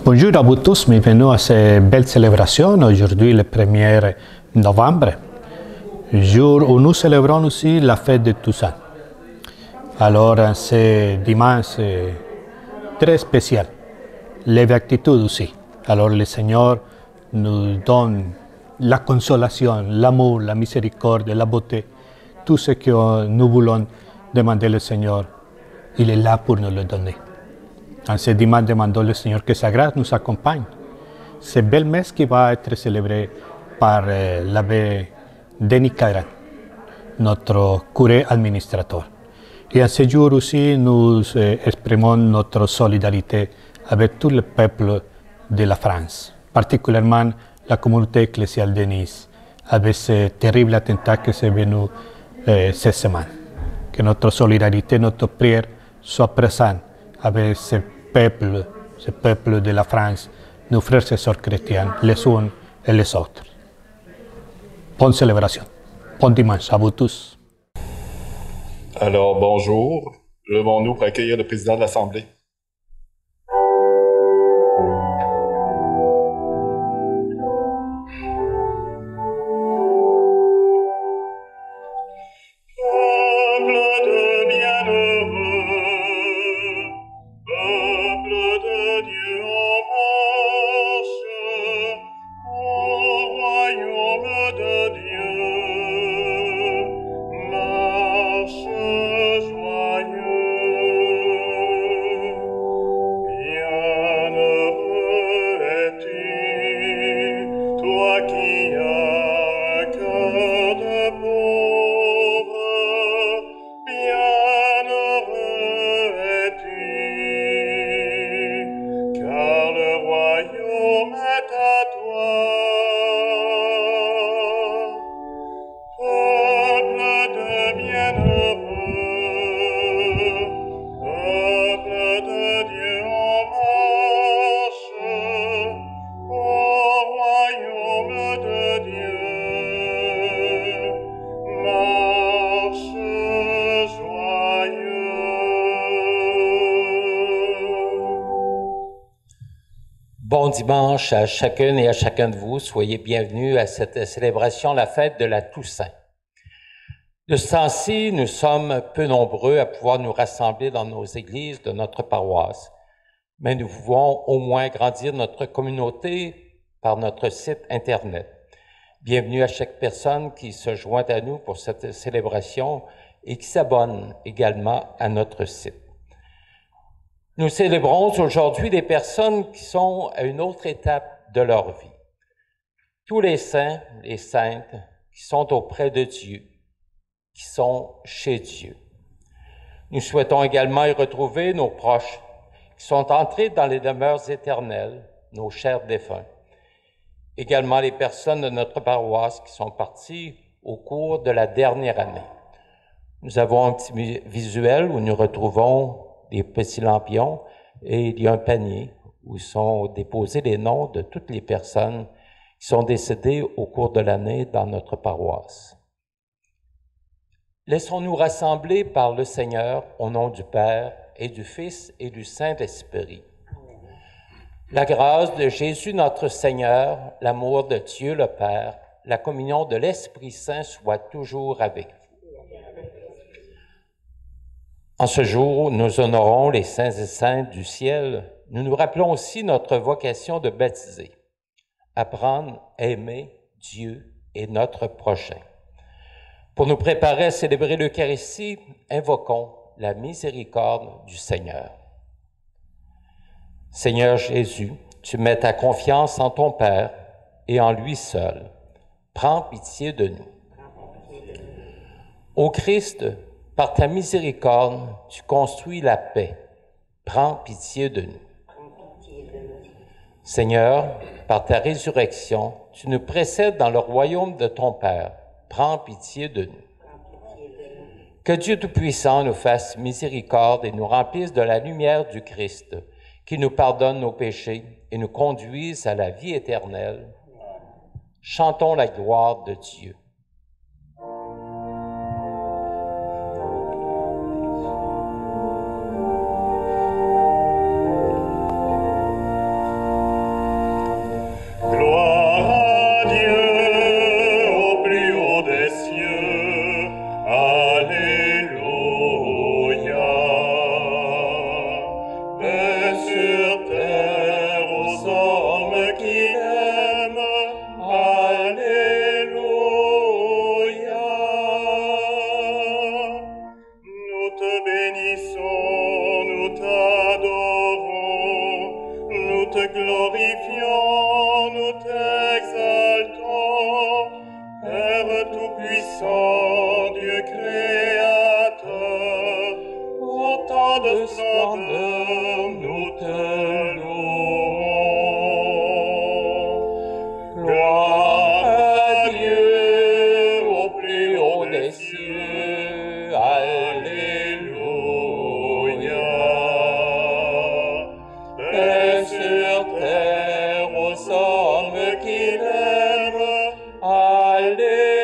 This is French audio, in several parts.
Bonjour à vous tous, bienvenue à cette belle célébration. Aujourd'hui, le 1er novembre, jour où nous célébrons aussi la fête de Toussaint. Alors, ce dimanche très spécial, les béatitudes aussi. Alors, le Seigneur nous donne la consolation, l'amour, la miséricorde, la beauté, tout ce que nous voulons demander au Seigneur, il est là pour nous le donner. En ce dimanche, demandons au Seigneur que sa grâce nous accompagne. Ce belle messe qui va être célébrée par l'abbé Denis Cairan, notre curé administrateur. Et en ce jour aussi, nous exprimons notre solidarité avec tout le peuple de la France, particulièrement la communauté ecclésiale de Nice, avec ce terrible attentat qui s'est venu cette semaine. Que notre solidarité, notre prière soit présente avec ce peuple de la France, nos frères et sœurs chrétiens, les uns et les autres. Bonne célébration, bon dimanche à vous tous. Alors, bonjour. Levons-nous pour accueillir le président de l'Assemblée. Bon dimanche à chacune et à chacun de vous. Soyez bienvenus à cette célébration, la fête de la Toussaint. De ce temps-ci, nous sommes peu nombreux à pouvoir nous rassembler dans nos églises de notre paroisse, mais nous pouvons au moins grandir notre communauté par notre site Internet. Bienvenue à chaque personne qui se joint à nous pour cette célébration et qui s'abonne également à notre site. Nous célébrons aujourd'hui des personnes qui sont à une autre étape de leur vie. Tous les saints et saintes qui sont auprès de Dieu, qui sont chez Dieu. Nous souhaitons également y retrouver nos proches qui sont entrés dans les demeures éternelles, nos chers défunts. Également les personnes de notre paroisse qui sont parties au cours de la dernière année. Nous avons un petit visuel où nous retrouvons des petits lampions et il y a un panier où sont déposés les noms de toutes les personnes qui sont décédées au cours de l'année dans notre paroisse. Laissons-nous rassembler par le Seigneur au nom du Père et du Fils et du Saint-Esprit. La grâce de Jésus notre Seigneur, l'amour de Dieu le Père, la communion de l'Esprit Saint soit toujours avec vous. En ce jour, nous honorons les saints et saintes du ciel. Nous nous rappelons aussi notre vocation de baptiser, apprendre à aimer Dieu et notre prochain. Pour nous préparer à célébrer l'Eucharistie, invoquons la miséricorde du Seigneur. Seigneur Jésus, tu mets ta confiance en ton Père et en lui seul. Prends pitié de nous. Ô Christ, par ta miséricorde, tu construis la paix. Prends pitié de nous. Seigneur, par ta résurrection, tu nous précèdes dans le royaume de ton Père. Prends pitié de nous. Que Dieu Tout-Puissant nous fasse miséricorde et nous remplisse de la lumière du Christ, qui nous pardonne nos péchés et nous conduise à la vie éternelle. Chantons la gloire de Dieu. Tout-Puissant, Dieu créateur, autant de splendeur, nous te louons. Gloire à Dieu au plus haut des cieux, Alléluia. Paix sur terre aux hommes qui l'aiment, Alléluia.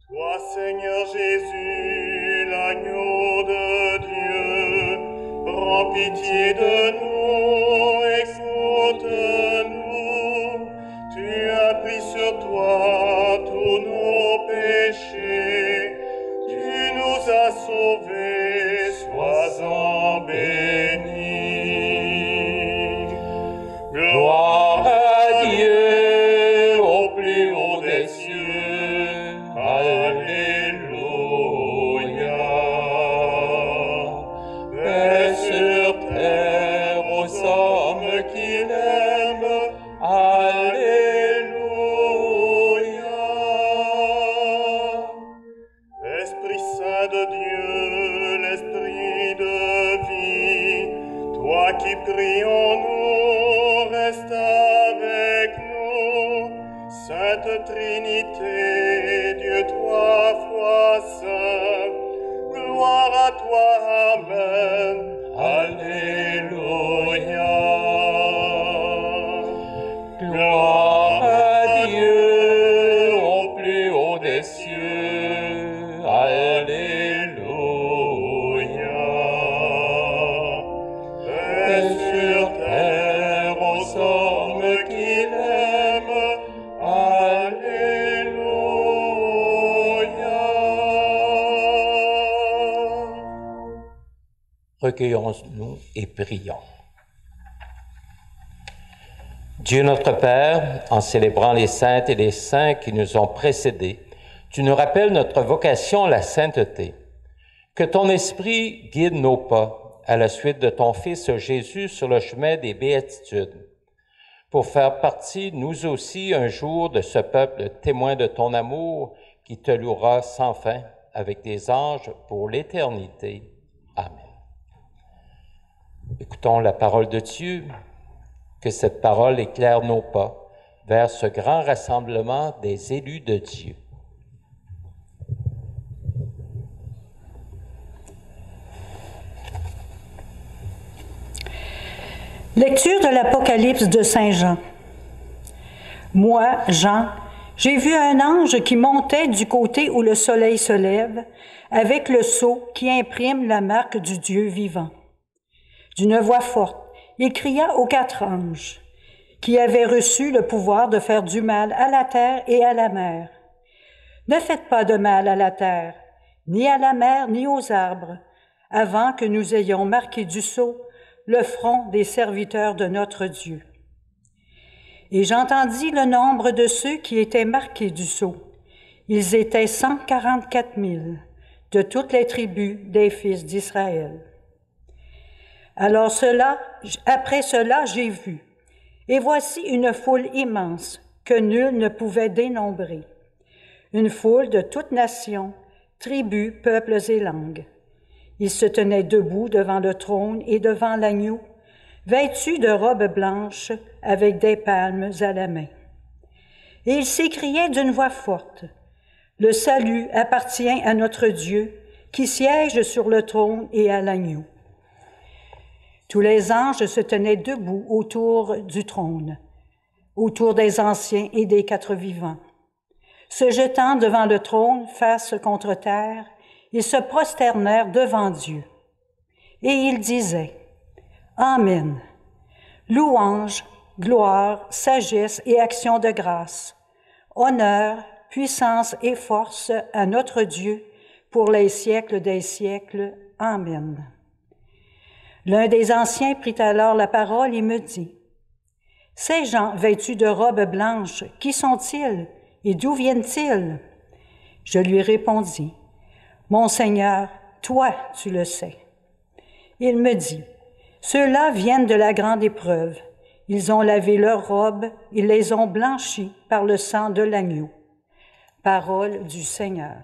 Toi, Seigneur Jésus, l'agneau de Dieu, prends pitié de nous, écoute-nous. Tu as pris sur toi tous nos péchés, tu nous as sauvés, sois-en béni. Gloire à Dieu au plus haut des cieux, Alléluia. Paix sur terre aux hommes qui l'aiment, Alléluia. Esprit Saint de Dieu, l'Esprit de vie, toi qui pries en nous, reste avec nous. Sainte Trinité, Dieu trois fois saint, gloire à toi, Amen, Alléluia. Gloire à Dieu au plus haut des cieux, Alléluia. Paix sur terre aux hommes qui l'aiment, Alléluia. Recueillons-nous et prions. Dieu notre Père, en célébrant les saintes et les saints qui nous ont précédés, tu nous rappelles notre vocation à la sainteté. Que ton esprit guide nos pas à la suite de ton Fils Jésus sur le chemin des béatitudes, pour faire partie, nous aussi, un jour de ce peuple témoin de ton amour qui te louera sans fin avec des anges pour l'éternité. Amen. Écoutons la parole de Dieu, que cette parole éclaire nos pas vers ce grand rassemblement des élus de Dieu. Lecture de l'Apocalypse de Saint Jean. Moi, Jean, j'ai vu un ange qui montait du côté où le soleil se lève, avec le sceau qui imprime la marque du Dieu vivant. D'une voix forte, il cria aux 4 anges, qui avaient reçu le pouvoir de faire du mal à la terre et à la mer. Ne faites pas de mal à la terre, ni à la mer, ni aux arbres, avant que nous ayons marqué du sceau le front des serviteurs de notre Dieu. Et j'entendis le nombre de ceux qui étaient marqués du sceau. Ils étaient 144 000 de toutes les tribus des fils d'Israël. Après cela, j'ai vu, et voici une foule immense que nul ne pouvait dénombrer, une foule de toutes nations, tribus, peuples et langues. Ils se tenaient debout devant le trône et devant l'agneau, vêtus de robes blanches avec des palmes à la main. Et ils s'écriaient d'une voix forte, « Le salut appartient à notre Dieu qui siège sur le trône et à l'agneau. » Tous les anges se tenaient debout autour du trône, autour des anciens et des 4 vivants. Se jetant devant le trône face contre terre, ils se prosternèrent devant Dieu. Et ils disaient, « Amen. Louange, gloire, sagesse et action de grâce, honneur, puissance et force à notre Dieu pour les siècles des siècles. Amen. » L'un des anciens prit alors la parole et me dit, « Ces gens vêtus de robes blanches, qui sont-ils et d'où viennent-ils? » Je lui répondis, « Mon Seigneur, toi, tu le sais. » Il me dit, « Ceux-là viennent de la grande épreuve. Ils ont lavé leurs robes, ils les ont blanchies par le sang de l'agneau. Parole du Seigneur.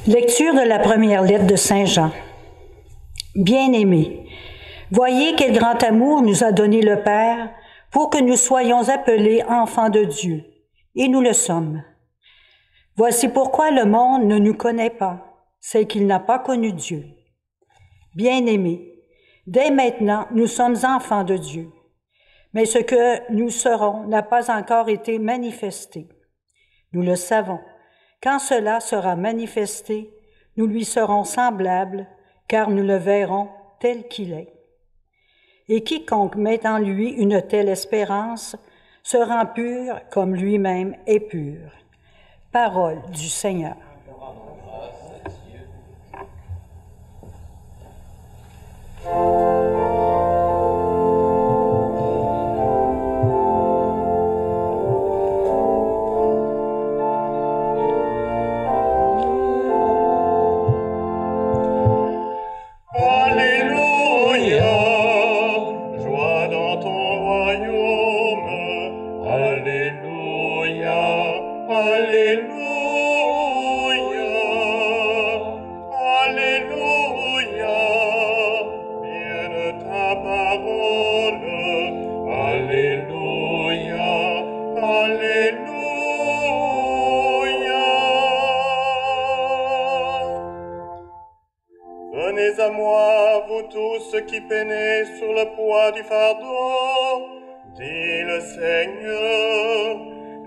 Lecture de la première lettre de Saint Jean. Bien-aimés, voyez quel grand amour nous a donné le Père pour que nous soyons appelés enfants de Dieu, et nous le sommes. Voici pourquoi le monde ne nous connaît pas, c'est qu'il n'a pas connu Dieu. Bien-aimés, dès maintenant, nous sommes enfants de Dieu, mais ce que nous serons n'a pas encore été manifesté. Nous le savons. Quand cela sera manifesté, nous lui serons semblables, car nous le verrons tel qu'il est. Et quiconque met en lui une telle espérance se rend pur comme lui-même est pur. Parole du Seigneur. Venez à moi, vous tous qui peinez sur le poids du fardeau, dit le Seigneur,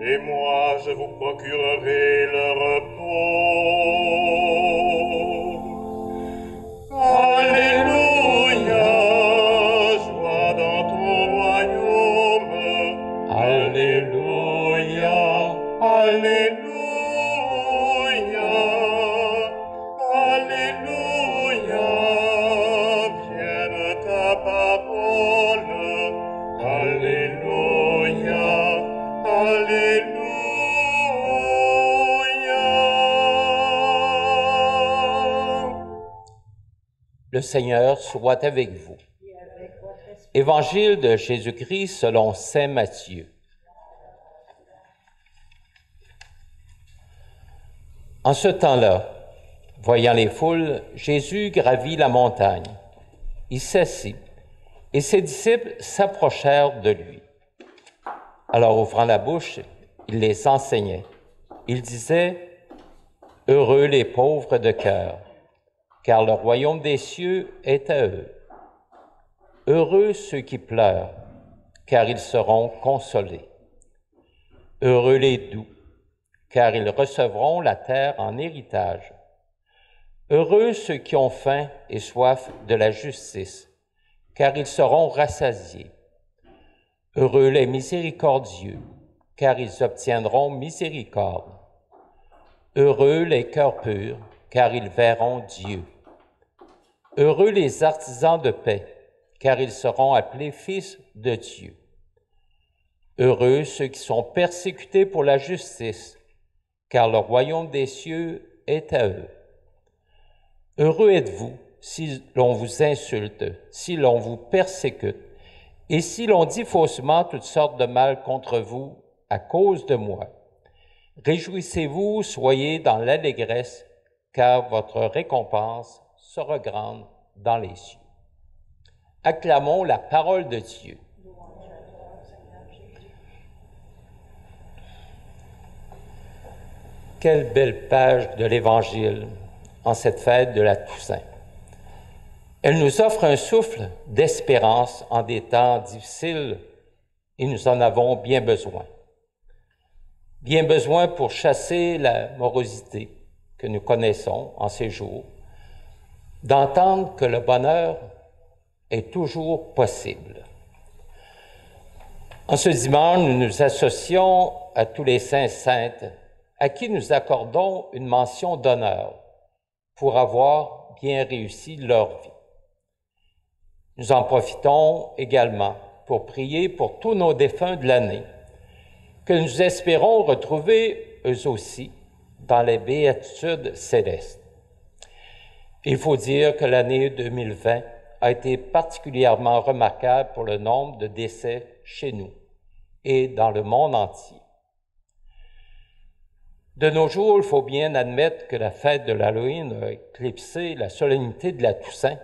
et moi je vous procurerai le repos. Alléluia, joie dans ton royaume. Alléluia. Le Seigneur soit avec vous. Évangile de Jésus-Christ selon saint Matthieu. En ce temps-là, voyant les foules, Jésus gravit la montagne. Il s'assit, et ses disciples s'approchèrent de lui. Alors, ouvrant la bouche, il les enseignait. Il disait, « Heureux les pauvres de cœur, car le royaume des cieux est à eux. Heureux ceux qui pleurent, car ils seront consolés. Heureux les doux, car ils recevront la terre en héritage. Heureux ceux qui ont faim et soif de la justice, car ils seront rassasiés. Heureux les miséricordieux, car ils obtiendront miséricorde. Heureux les cœurs purs, car ils verront Dieu. Heureux les artisans de paix, car ils seront appelés fils de Dieu. Heureux ceux qui sont persécutés pour la justice, car le royaume des cieux est à eux. Heureux êtes-vous si l'on vous insulte, si l'on vous persécute, et si l'on dit faussement toutes sortes de mal contre vous à cause de moi. Réjouissez-vous, soyez dans l'allégresse, car votre récompense sera grande dans les cieux. Acclamons la parole de Dieu. Quelle belle page de l'Évangile en cette fête de la Toussaint. Elle nous offre un souffle d'espérance en des temps difficiles et nous en avons bien besoin. Bien besoin pour chasser la morosité que nous connaissons en ces jours, d'entendre que le bonheur est toujours possible. En ce dimanche, nous nous associons à tous les saints et saintes à qui nous accordons une mention d'honneur pour avoir bien réussi leur vie. Nous en profitons également pour prier pour tous nos défunts de l'année, que nous espérons retrouver eux aussi dans les béatitudes célestes. Il faut dire que l'année 2020 a été particulièrement remarquable pour le nombre de décès chez nous et dans le monde entier. De nos jours, il faut bien admettre que la fête de l'Halloween a éclipsé la solennité de la Toussaint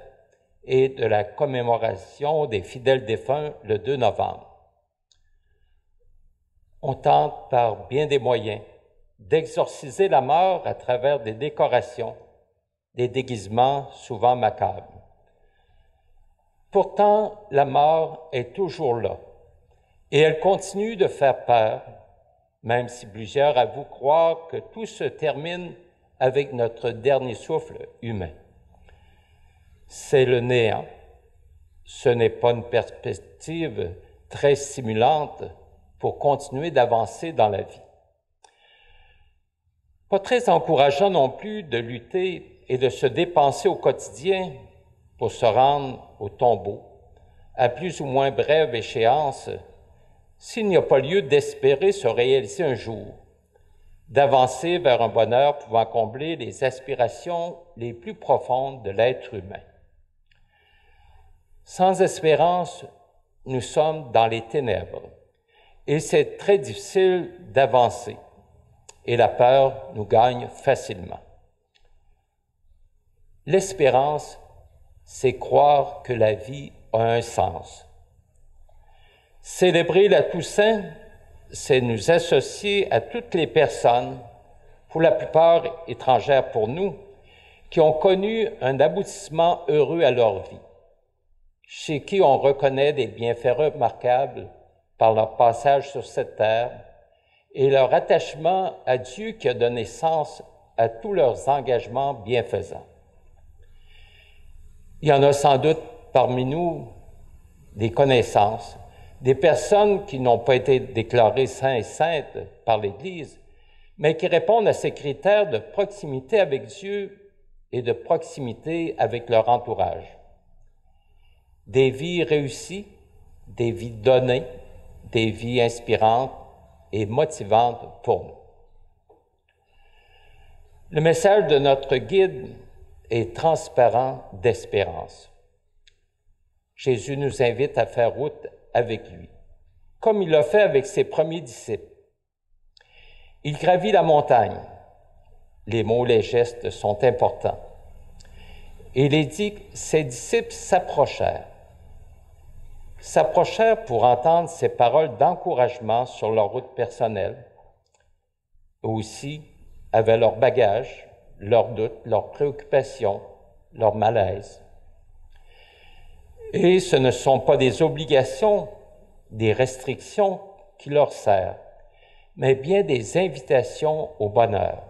et de la commémoration des fidèles défunts le 2 novembre. On tente par bien des moyens d'exorciser la mort à travers des décorations, des déguisements souvent macabres. Pourtant, la mort est toujours là et elle continue de faire peur, même si plusieurs avouent croire que tout se termine avec notre dernier souffle humain. C'est le néant. Ce n'est pas une perspective très stimulante pour continuer d'avancer dans la vie. Pas très encourageant non plus de lutter et de se dépenser au quotidien pour se rendre au tombeau, à plus ou moins brève échéance, s'il n'y a pas lieu d'espérer se réaliser un jour, d'avancer vers un bonheur pouvant combler les aspirations les plus profondes de l'être humain. Sans espérance, nous sommes dans les ténèbres et c'est très difficile d'avancer et la peur nous gagne facilement. L'espérance, c'est croire que la vie a un sens. Célébrer la Toussaint, c'est nous associer à toutes les personnes, pour la plupart étrangères pour nous, qui ont connu un aboutissement heureux à leur vie, chez qui on reconnaît des bienfaits remarquables par leur passage sur cette terre et leur attachement à Dieu qui a donné sens à tous leurs engagements bienfaisants. Il y en a sans doute parmi nous des connaissances, des personnes qui n'ont pas été déclarées saints et saintes par l'Église, mais qui répondent à ces critères de proximité avec Dieu et de proximité avec leur entourage. Des vies réussies, des vies données, des vies inspirantes et motivantes pour nous. Le message de notre guide et transparent d'espérance. Jésus nous invite à faire route avec lui, comme il l'a fait avec ses premiers disciples. Il gravit la montagne. Les mots, les gestes sont importants. Et il est dit que ses disciples s'approchèrent pour entendre ses paroles d'encouragement sur leur route personnelle. Eux aussi avaient leurs bagages, leurs doutes, leurs préoccupations, leurs malaises. Et ce ne sont pas des obligations, des restrictions qui leur servent, mais bien des invitations au bonheur,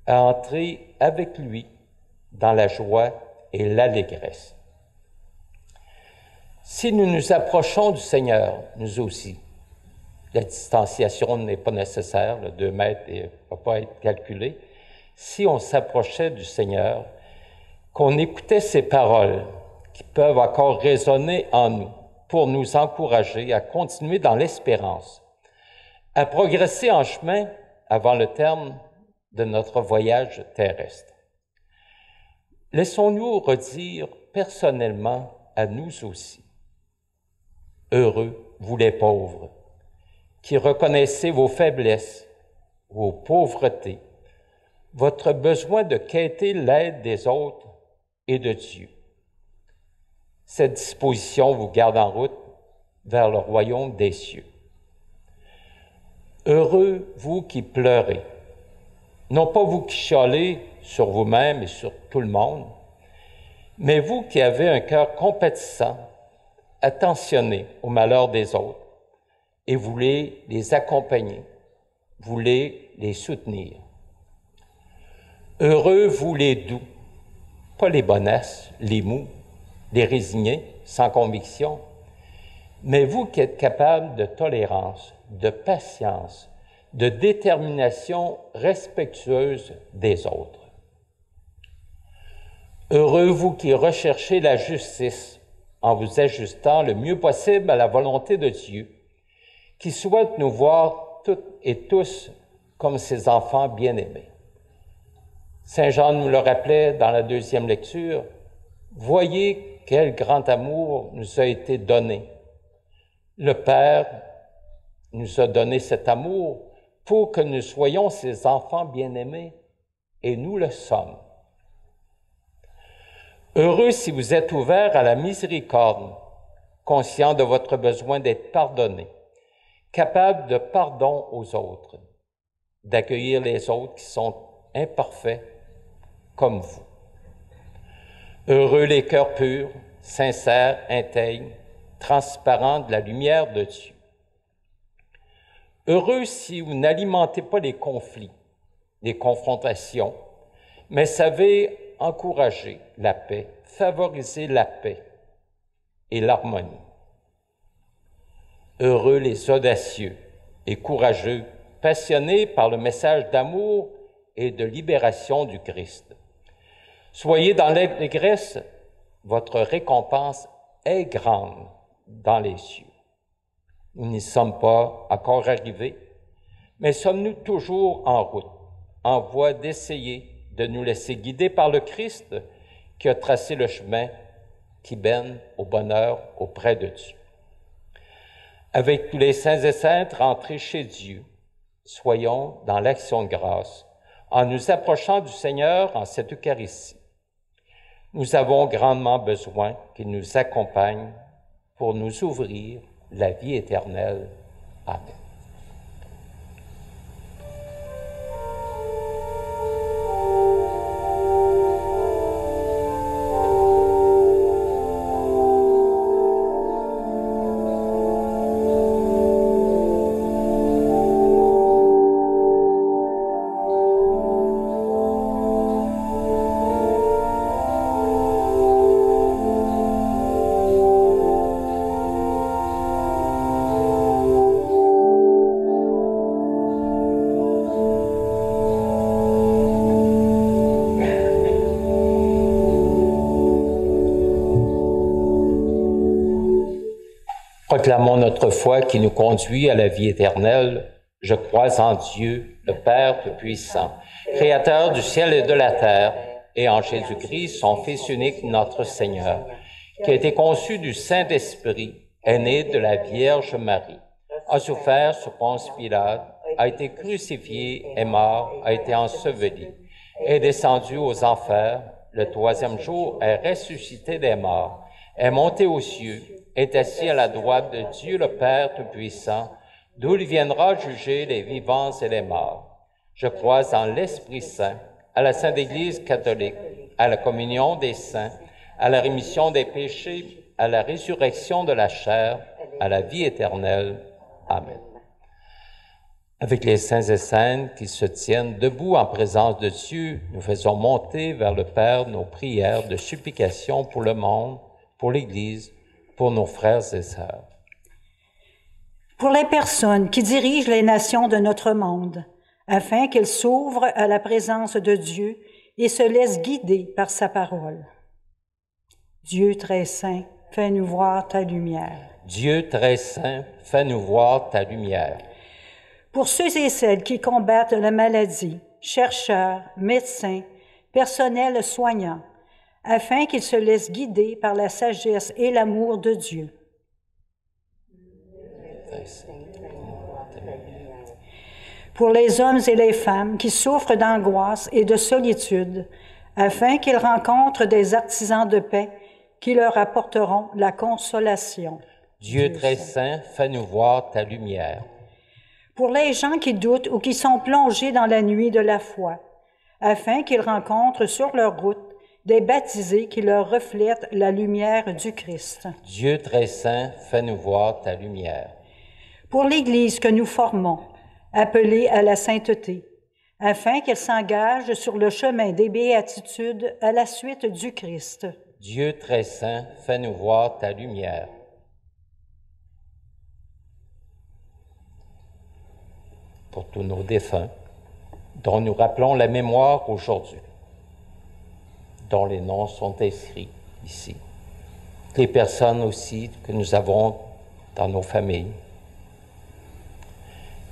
à entrer avec lui dans la joie et l'allégresse. Si nous nous approchons du Seigneur, nous aussi, la distanciation n'est pas nécessaire, le 2 mètres ne va pas être calculé. Si on s'approchait du Seigneur, qu'on écoutait ses paroles qui peuvent encore résonner en nous pour nous encourager à continuer dans l'espérance, à progresser en chemin avant le terme de notre voyage terrestre. Laissons-nous redire personnellement à nous aussi: heureux, vous les pauvres, qui reconnaissez vos faiblesses, vos pauvretés, votre besoin de quêter l'aide des autres et de Dieu. Cette disposition vous garde en route vers le royaume des cieux. Heureux, vous qui pleurez, non pas vous qui chialez sur vous-même et sur tout le monde, mais vous qui avez un cœur compatissant, attentionné au malheur des autres, et voulez les accompagner, voulez les soutenir. Heureux, vous les doux, pas les bonasses, les mous, les résignés, sans conviction, mais vous qui êtes capables de tolérance, de patience, de détermination respectueuse des autres. Heureux, vous qui recherchez la justice en vous ajustant le mieux possible à la volonté de Dieu, qui souhaite nous voir toutes et tous comme ses enfants bien-aimés. Saint Jean nous le rappelait dans la 2e lecture, « Voyez quel grand amour nous a été donné. Le Père nous a donné cet amour pour que nous soyons ses enfants bien-aimés, et nous le sommes. Heureux si vous êtes ouverts à la miséricorde, conscient de votre besoin d'être pardonné, capable de pardon aux autres, d'accueillir les autres qui sont imparfaits comme vous. Heureux les cœurs purs, sincères, intègres, transparents de la lumière de Dieu. Heureux si vous n'alimentez pas les conflits, les confrontations, mais savez encourager la paix, favoriser la paix et l'harmonie. Heureux les audacieux et courageux, passionnés par le message d'amour et de libération du Christ. Soyez dans l'allégresse, votre récompense est grande dans les cieux. Nous n'y sommes pas encore arrivés, mais sommes-nous toujours en route, en voie d'essayer de nous laisser guider par le Christ qui a tracé le chemin qui mène au bonheur auprès de Dieu. Avec tous les saints et saintes rentrés chez Dieu, soyons dans l'action de grâce en nous approchant du Seigneur en cette Eucharistie. Nous avons grandement besoin qu'il nous accompagne pour nous ouvrir la vie éternelle. Amen. Proclamons notre foi qui nous conduit à la vie éternelle. Je crois en Dieu, le Père Tout-Puissant, Créateur du ciel et de la terre, et en Jésus-Christ, son Fils unique, notre Seigneur, qui a été conçu du Saint-Esprit, est né de la Vierge Marie, a souffert sous Ponce Pilate, a été crucifié, est mort, a été enseveli, est descendu aux enfers, le troisième jour est ressuscité des morts, est monté aux cieux, est assis à la droite de Dieu le Père Tout-Puissant, d'où il viendra juger les vivants et les morts. Je crois en l'Esprit Saint, à la Sainte Église catholique, à la communion des saints, à la rémission des péchés, à la résurrection de la chair, à la vie éternelle. Amen. Avec les saints et saintes qui se tiennent debout en présence de Dieu, nous faisons monter vers le Père nos prières de supplication pour le monde, pour l'Église, pour nos frères et sœurs. Pour les personnes qui dirigent les nations de notre monde, afin qu'elles s'ouvrent à la présence de Dieu et se laissent guider par sa parole. Dieu très saint, fais-nous voir ta lumière. Dieu très saint, fais-nous voir ta lumière. Pour ceux et celles qui combattent la maladie, chercheurs, médecins, personnel soignant, afin qu'ils se laissent guider par la sagesse et l'amour de Dieu. Pour les hommes et les femmes qui souffrent d'angoisse et de solitude, afin qu'ils rencontrent des artisans de paix qui leur apporteront la consolation. Dieu très saint, fais-nous voir ta lumière. Pour les gens qui doutent ou qui sont plongés dans la nuit de la foi, afin qu'ils rencontrent sur leur route des baptisés qui leur reflètent la lumière du Christ. Dieu très saint, fais-nous voir ta lumière. Pour l'Église que nous formons, appelée à la sainteté, afin qu'elle s'engage sur le chemin des béatitudes à la suite du Christ. Dieu très saint, fais-nous voir ta lumière. Pour tous nos défunts, dont nous rappelons la mémoire aujourd'hui, dont les noms sont inscrits ici. Les personnes aussi que nous avons dans nos familles.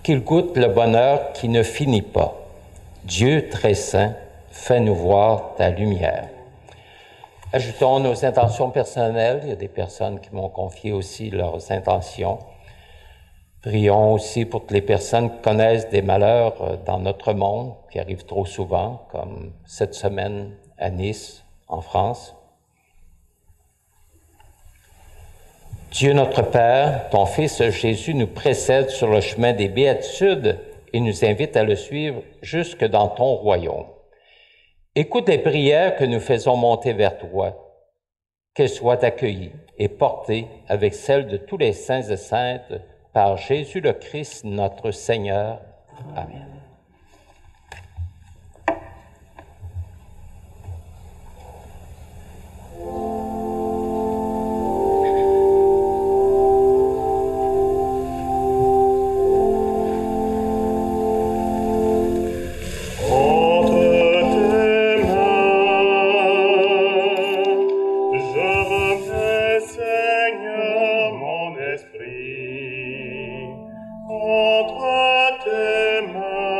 Qu'ils goûtent le bonheur qui ne finit pas. Dieu très saint, fais-nous voir ta lumière. Ajoutons nos intentions personnelles. Il y a des personnes qui m'ont confié aussi leurs intentions. Prions aussi pour toutes les personnes qui connaissent des malheurs dans notre monde, qui arrivent trop souvent, comme cette semaine à Nice, en France. Dieu notre Père, ton Fils Jésus nous précède sur le chemin des béatitudes et nous invite à le suivre jusque dans ton royaume. Écoute les prières que nous faisons monter vers toi, qu'elles soient accueillies et portées avec celles de tous les saints et saintes par Jésus le Christ, notre Seigneur. Amen. Entre tes mains,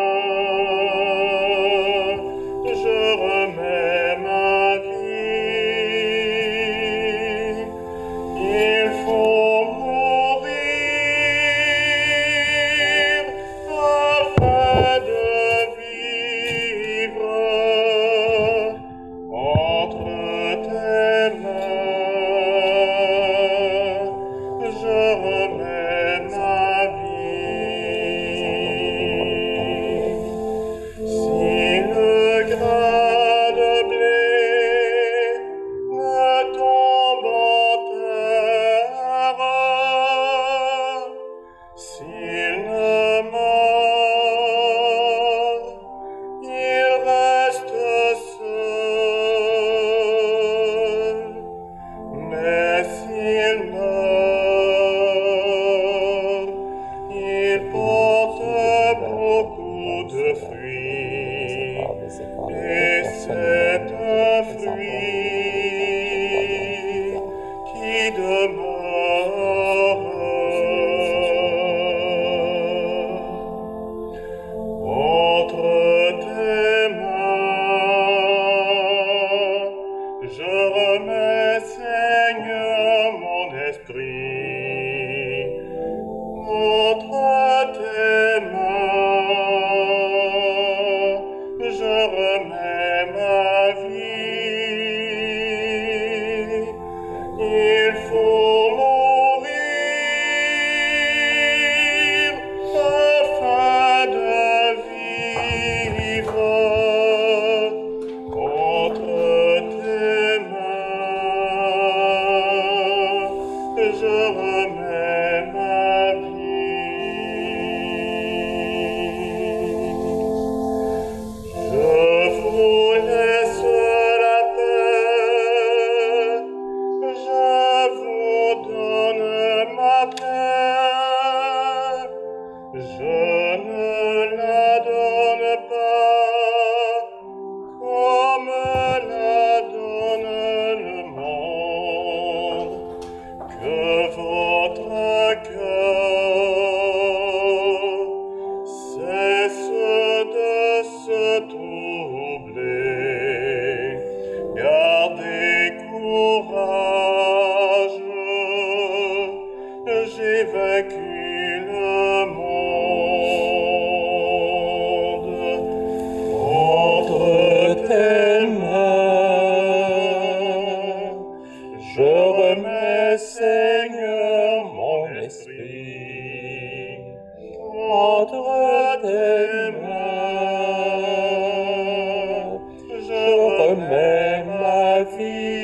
remets ma vie.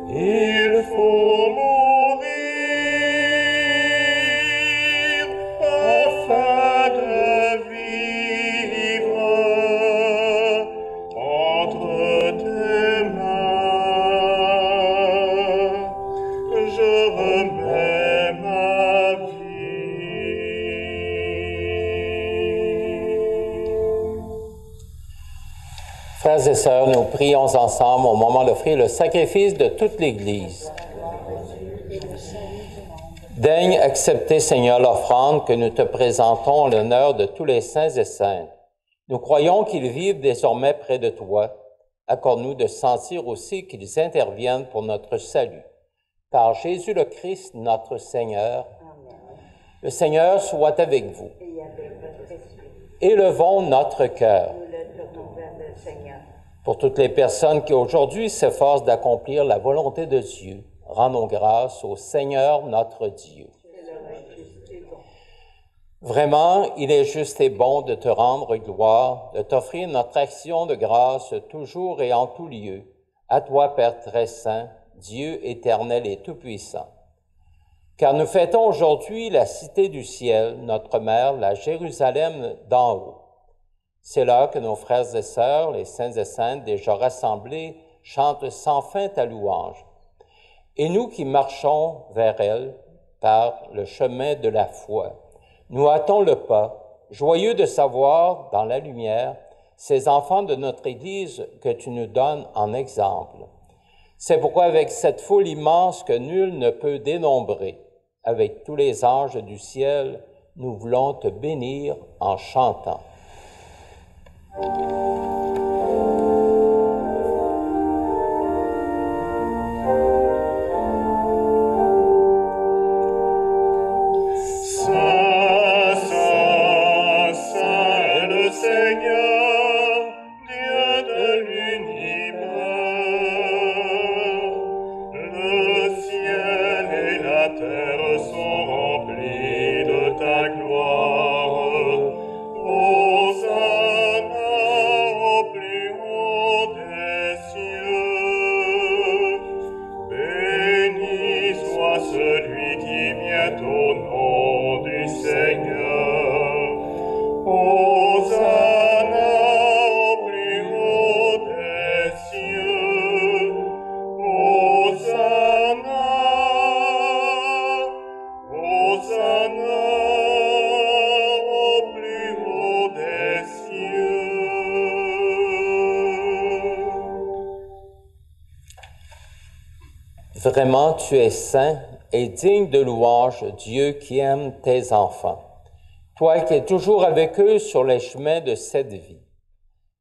Il faut mourir afin de vivre entre tes mains. Je remets ma vie. Frères et sœurs, nous prions ensemble au moment d'offrir le sacrifice de toute l'Église. Daigne accepter, Seigneur, l'offrande que nous te présentons en l'honneur de tous les saints et saintes. Nous croyons qu'ils vivent désormais près de toi. Accorde-nous de sentir aussi qu'ils interviennent pour notre salut. Par Jésus le Christ, notre Seigneur. Le Seigneur soit avec vous. Élevons notre cœur. Pour toutes les personnes qui aujourd'hui s'efforcent d'accomplir la volonté de Dieu, rendons grâce au Seigneur notre Dieu. Vraiment, il est juste et bon de te rendre gloire, de t'offrir notre action de grâce toujours et en tout lieu, à toi, Père très saint, Dieu éternel et tout-puissant. Car nous fêtons aujourd'hui la cité du ciel, notre mère, la Jérusalem d'en haut. C'est là que nos frères et sœurs, les saints et saintes déjà rassemblés, chantent sans fin ta louange. Et nous qui marchons vers elle par le chemin de la foi, nous hâtons le pas, joyeux de savoir, dans la lumière, ces enfants de notre Église que tu nous donnes en exemple. C'est pourquoi avec cette foule immense que nul ne peut dénombrer, avec tous les anges du ciel, nous voulons te bénir en chantant. Vraiment, tu es saint et digne de louange, Dieu qui aime tes enfants. Toi qui es toujours avec eux sur les chemins de cette vie.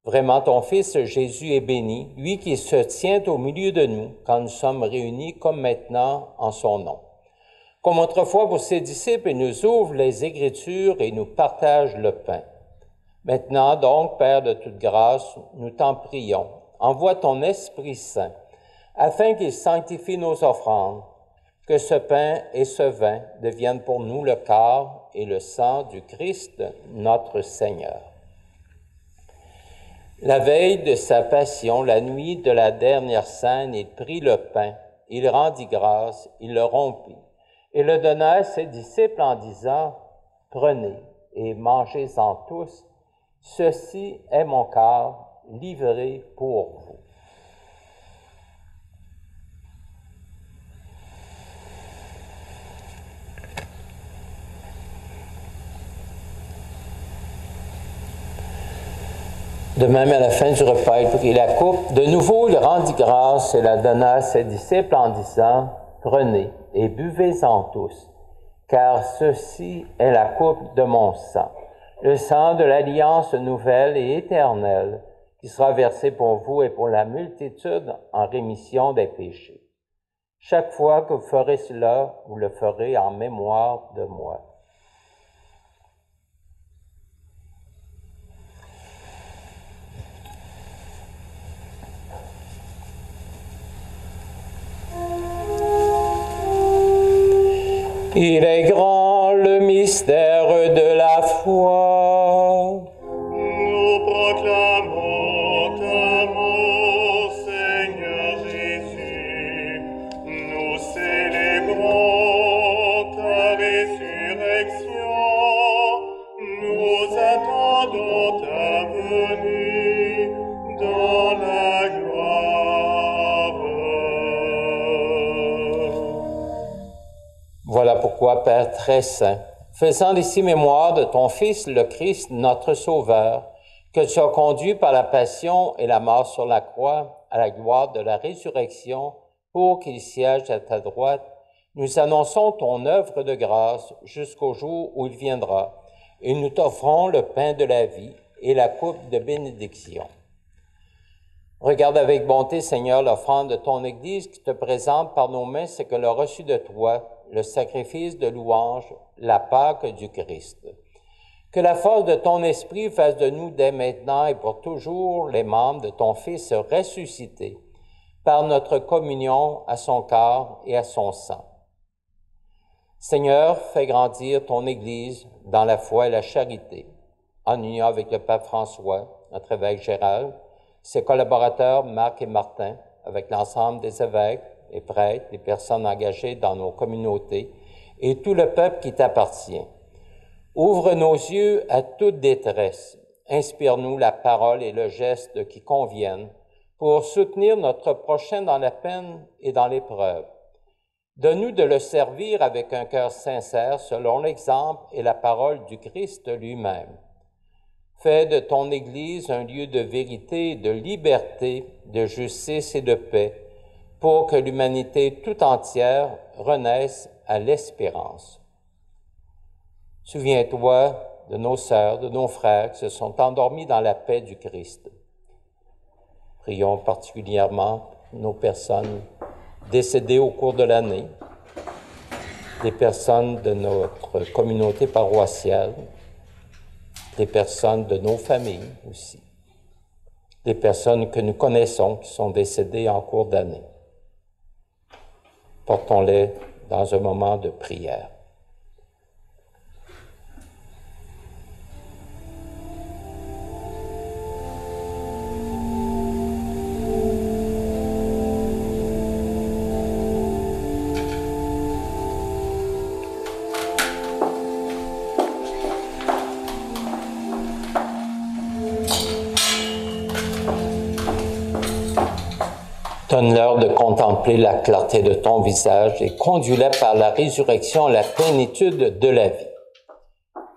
Vraiment, ton Fils Jésus est béni, lui qui se tient au milieu de nous quand nous sommes réunis comme maintenant en son nom. Comme autrefois pour ses disciples, il nous ouvre les Écritures et nous partage le pain. Maintenant donc, Père de toute grâce, nous t'en prions, envoie ton Esprit Saint, afin qu'il sanctifie nos offrandes, que ce pain et ce vin deviennent pour nous le corps et le sang du Christ, notre Seigneur. La veille de sa passion, la nuit de la dernière scène, il prit le pain, il rendit grâce, il le rompit, et le donna à ses disciples en disant, « Prenez et mangez-en tous, ceci est mon corps livré pour vous. » De même, à la fin du repas, il prit la coupe. De nouveau, il rendit grâce et la donna à ses disciples en disant, « Prenez et buvez-en tous, car ceci est la coupe de mon sang, le sang de l'alliance nouvelle et éternelle, qui sera versé pour vous et pour la multitude en rémission des péchés. Chaque fois que vous ferez cela, vous le ferez en mémoire de moi. » Il est grand le mystère de la foi. Nous nous proclamons ta mort, Seigneur Jésus. Nous célébrons ta résurrection. Nous attendons ta venue dans la gloire. Voilà pourquoi, Père très saint, faisant ici mémoire de ton Fils, le Christ, notre Sauveur, que tu as conduit par la passion et la mort sur la croix à la gloire de la résurrection, pour qu'il siège à ta droite, nous annonçons ton œuvre de grâce jusqu'au jour où il viendra, et nous t'offrons le pain de la vie et la coupe de bénédiction. Regarde avec bonté, Seigneur, l'offrande de ton Église qui te présente par nos mains ce qu'elle a reçu de toi, le sacrifice de louange, la Pâque du Christ. Que la force de ton esprit fasse de nous dès maintenant et pour toujours les membres de ton Fils ressuscité par notre communion à son corps et à son sang. Seigneur, fais grandir ton Église dans la foi et la charité, en union avec le pape François, notre évêque Gérald, ses collaborateurs Marc et Martin, avec l'ensemble des évêques, les prêtres, les personnes engagées dans nos communautés et tout le peuple qui t'appartient. Ouvre nos yeux à toute détresse. Inspire-nous la parole et le geste qui conviennent pour soutenir notre prochain dans la peine et dans l'épreuve. Donne-nous de le servir avec un cœur sincère selon l'exemple et la parole du Christ lui-même. Fais de ton Église un lieu de vérité, de liberté, de justice et de paix, pour que l'humanité tout entière renaisse à l'espérance. Souviens-toi de nos sœurs, de nos frères qui se sont endormis dans la paix du Christ. Prions particulièrement nos personnes décédées au cours de l'année, des personnes de notre communauté paroissiale, des personnes de nos familles aussi, des personnes que nous connaissons qui sont décédées en cours d'année. Portons-les dans un moment de prière. Donne-leur de contempler la clarté de ton visage et conduis-les par la résurrection à la plénitude de la vie.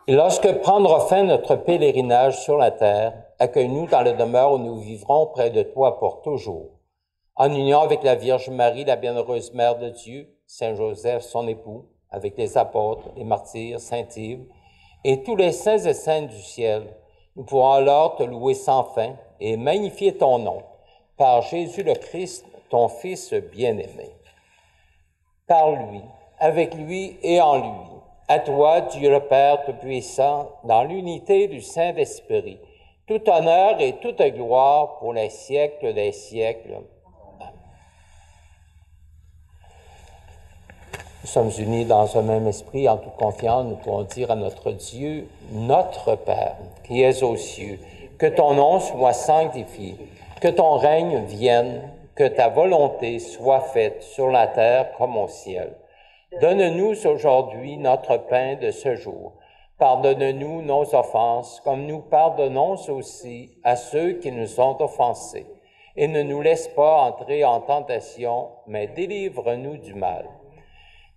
Et lorsque prendra fin notre pèlerinage sur la terre, accueille-nous dans la demeure où nous vivrons près de toi pour toujours. En union avec la Vierge Marie, la bienheureuse Mère de Dieu, Saint Joseph, son époux, avec les apôtres, les martyrs, Saint Yves, et tous les saints et saintes du ciel, nous pourrons alors te louer sans fin et magnifier ton nom, par Jésus le Christ, ton Fils bien-aimé. Par lui, avec lui et en lui, à toi, Dieu le Père Tout-Puissant, dans l'unité du Saint-Esprit, tout honneur et toute gloire pour les siècles des siècles. Amen. Nous sommes unis dans un même esprit, en toute confiance, nous pouvons dire à notre Dieu, notre Père, qui es aux cieux, que ton nom soit sanctifié, que ton règne vienne, que ta volonté soit faite sur la terre comme au ciel. Donne-nous aujourd'hui notre pain de ce jour. Pardonne-nous nos offenses, comme nous pardonnons aussi à ceux qui nous ont offensés. Et ne nous laisse pas entrer en tentation, mais délivre-nous du mal.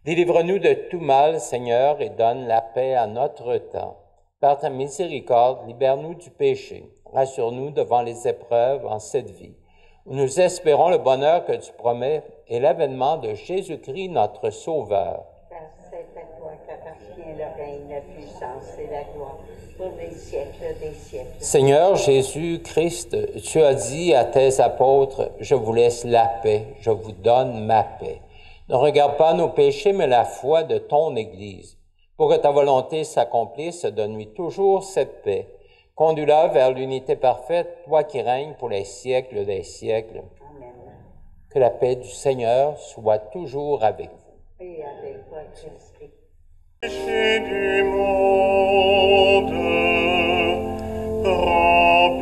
Délivre-nous de tout mal, Seigneur, et donne la paix à notre temps. Par ta miséricorde, libère-nous du péché. Rassure-nous devant les épreuves en cette vie, où nous espérons le bonheur que tu promets et l'avènement de Jésus-Christ, notre Sauveur. Car c'est à toi qu'appartient le règne, la puissance et la gloire, pour les siècles des siècles. Seigneur Jésus-Christ, tu as dit à tes apôtres, « Je vous laisse la paix, je vous donne ma paix. » Ne regarde pas nos péchés, mais la foi de ton Église. Pour que ta volonté s'accomplisse, donne-lui toujours cette paix. Conduis-la vers l'unité parfaite, toi qui règnes pour les siècles des siècles. Amen. Que la paix du Seigneur soit toujours avec vous. Et avec votre esprit. Péché du monde, prends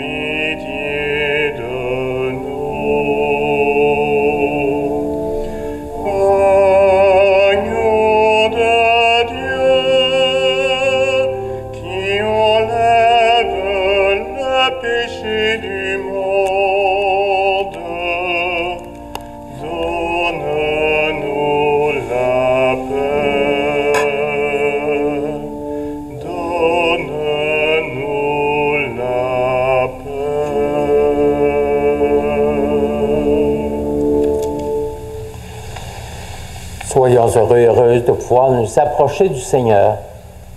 les péchés du monde. Donne-nous la paix. Donne-nous la paix. Soyons heureux et heureuses de pouvoir nous approcher du Seigneur.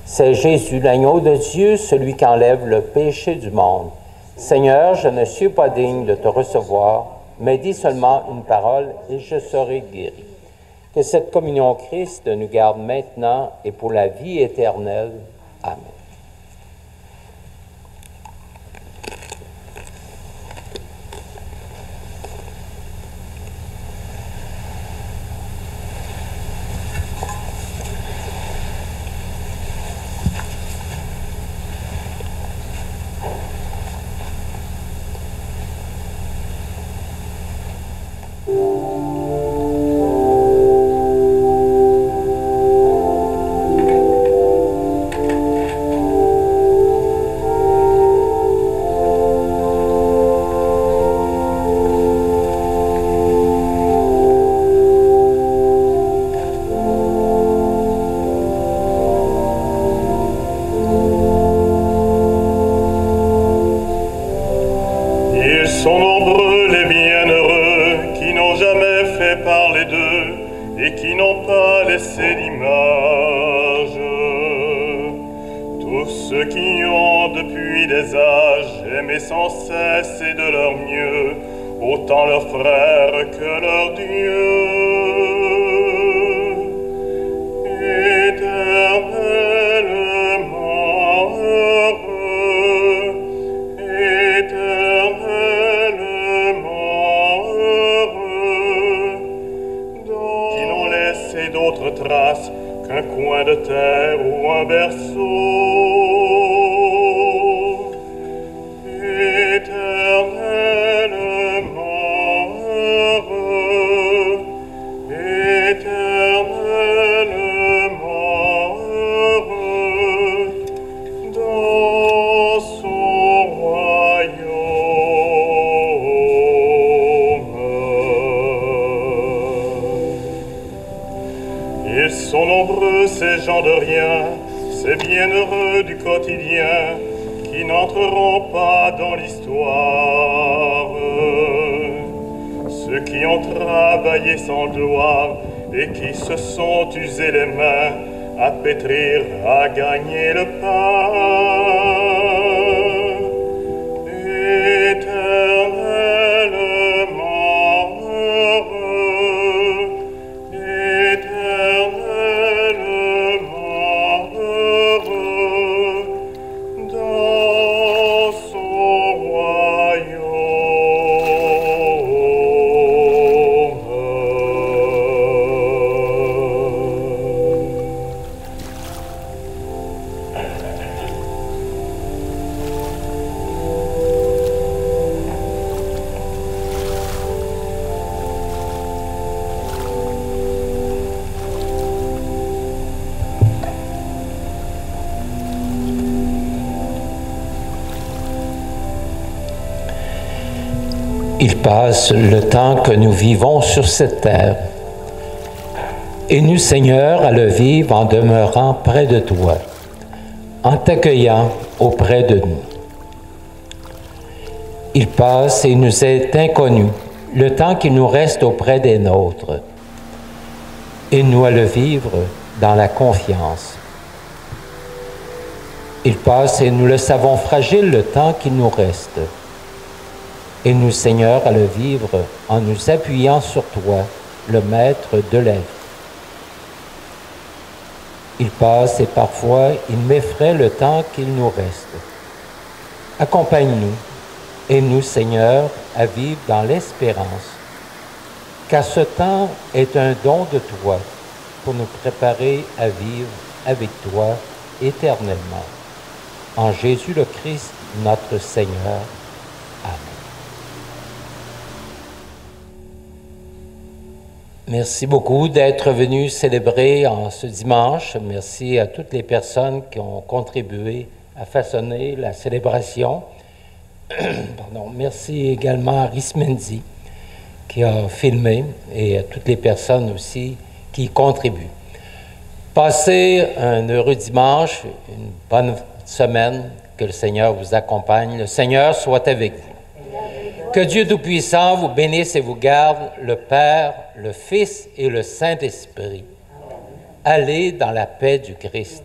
C'est Jésus, l'agneau de Dieu, celui qui enlève le péché du monde. Seigneur, je ne suis pas digne de te recevoir, mais dis seulement une parole et je serai guéri. Que cette communion Christ nous garde maintenant et pour la vie éternelle. Amen. Il passe le temps que nous vivons sur cette terre. Aide-nous, Seigneur, à le vivre en demeurant près de toi, en t'accueillant auprès de nous. Il passe et nous est inconnu le temps qu'il nous reste auprès des nôtres. Aide-nous à le vivre dans la confiance. Il passe et nous le savons fragile le temps qu'il nous reste. Aide-nous, Seigneur, à le vivre en nous appuyant sur toi, le Maître de la vie. Il passe et parfois il m'effraie le temps qu'il nous reste. Accompagne-nous, aide-nous, Seigneur, à vivre dans l'espérance, car ce temps est un don de toi pour nous préparer à vivre avec toi éternellement. En Jésus le Christ, notre Seigneur. Amen. Merci beaucoup d'être venus célébrer en ce dimanche. Merci à toutes les personnes qui ont contribué à façonner la célébration. Pardon. Merci également à Rismendi qui a filmé et à toutes les personnes aussi qui y contribuent. Passez un heureux dimanche, une bonne semaine, que le Seigneur vous accompagne. Le Seigneur soit avec vous. Que Dieu Tout-Puissant vous bénisse et vous garde, le Père, le Fils et le Saint-Esprit. Allez dans la paix du Christ.